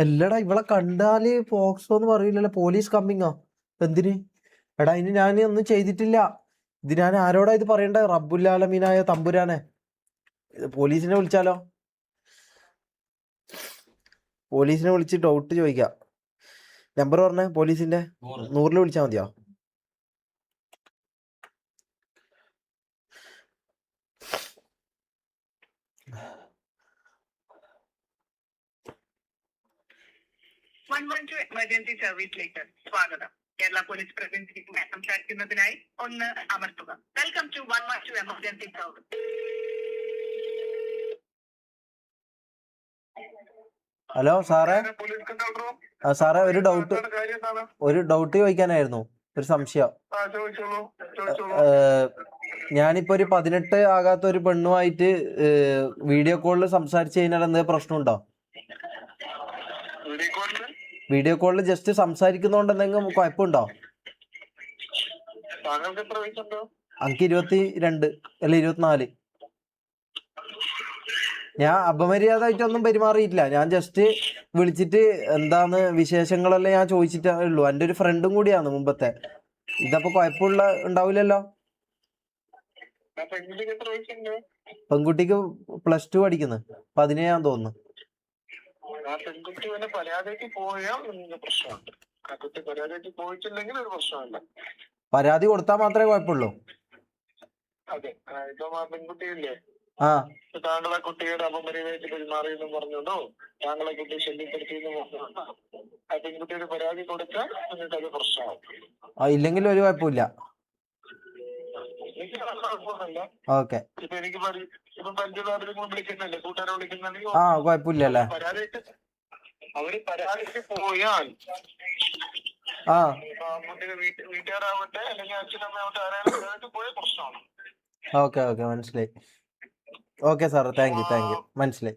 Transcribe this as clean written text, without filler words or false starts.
അല്ലടാ ഇവളെ കണ്ടാല് പോക്സോ എന്ന് പറയില്ലല്ലോ, പോലീസ് കമ്മിങ്ങോ? എന്തിന്? എടാ ഇനി ഞാൻ ഒന്നും ചെയ്തിട്ടില്ല. ഇത് ഞാൻ ആരോടാ ഇത് പറയണ്ടേ? റബ്ബുല്ലാലമീനായ തമ്പുരാനെ, ഇത് പോലീസിനെ വിളിച്ചാലോ? പോലീസിനെ വിളിച്ച് ഡൗട്ട് ചോദിക്കാം. നമ്പർ പറഞ്ഞേ പോലീസിന്റെ. 100 വിളിച്ചാൽ മതിയോ? എമർജൻസി സർവീസിലേക്ക് സ്വാഗതം. കേരള പോലീസ് പ്രതിനിധിയുമായി സംസാരിക്കുന്നതിനായി 1 അമർത്തുക. Welcome to 112 emergency service. Hello സാറേ. സാറേ ഒരു ഡൗട്ട് ചോദിക്കാനായിരുന്നു, ഒരു സംശയം. ഞാനിപ്പോ ഒരു 18 ആകാത്ത ഒരു പെണ്ണുമായിട്ട് വീഡിയോ കോളിൽ സംസാരിച്ചു കഴിഞ്ഞാൽ എന്തെങ്കിലും പ്രശ്നമുണ്ടോ? വീഡിയോ കോളിൽ ജസ്റ്റ് സംസാരിക്കുന്നോണ്ട് എന്തെങ്കിലും കുഴപ്പമുണ്ടോ? എനിക്ക് 22 അല്ല 24. ഞാൻ അപമര്യാദയായിട്ടൊന്നും പെരുമാറിയിട്ടില്ല. ഞാൻ ജസ്റ്റ് വിളിച്ചിട്ട് എന്താന്ന് വിശേഷങ്ങളെല്ലാം ഞാൻ ചോദിച്ചിട്ടേ ഉള്ളൂ. എൻ്റെ ഒരു ഫ്രണ്ടും കൂടിയാണ് മുമ്പത്തെ. ഇതപ്പോ കുഴപ്പമുള്ള ഉണ്ടാവില്ലല്ലോ? പെൺകുട്ടിക്ക് +2 പഠിക്കുന്നു, 17 തോന്നുന്നു. പരാതി കൊടുത്താൽ മാത്രമേ കുഴപ്പമുള്ളൂ. ആ താങ്കളെ കുട്ടിയുടെ അപമര്യാദയായിട്ട് പെരുമാറിയെന്ന് പറഞ്ഞോണ്ടോ, താങ്കളെ കുട്ടി ശല്യപ്പെടുത്തിയെന്ന് പറഞ്ഞോണ്ടോ ആ പെൺകുട്ടിയുടെ പരാതി കൊടുത്താൽ നിങ്ങൾക്ക് അത് പ്രശ്നമാവും. ഇല്ലെങ്കിൽ ഒരു കുഴപ്പമില്ല. ഓക്കെ. ഇപ്പൊ എനിക്ക് ഇപ്പൊ പരിചയക്കാരെങ്കിലും വിളിക്കുന്നല്ലേ, കൂട്ടുകാരെ വിളിക്കുന്നുണ്ടെങ്കിൽ ആ കുഴപ്പമില്ലല്ലേ? അവര് പരാതിക്ക് പോയാൽ കുട്ടിയുടെ വീട്ടുകാരാവട്ടെ അല്ലെങ്കിൽ അച്ഛനമ്മയാവട്ടെ ആരായാലും പോയ പ്രശ്നമാണ്. ഓക്കെ മനസ്സിലായി. ഓക്കെ സാർ, താങ്ക് യു മനസ്സിലായി.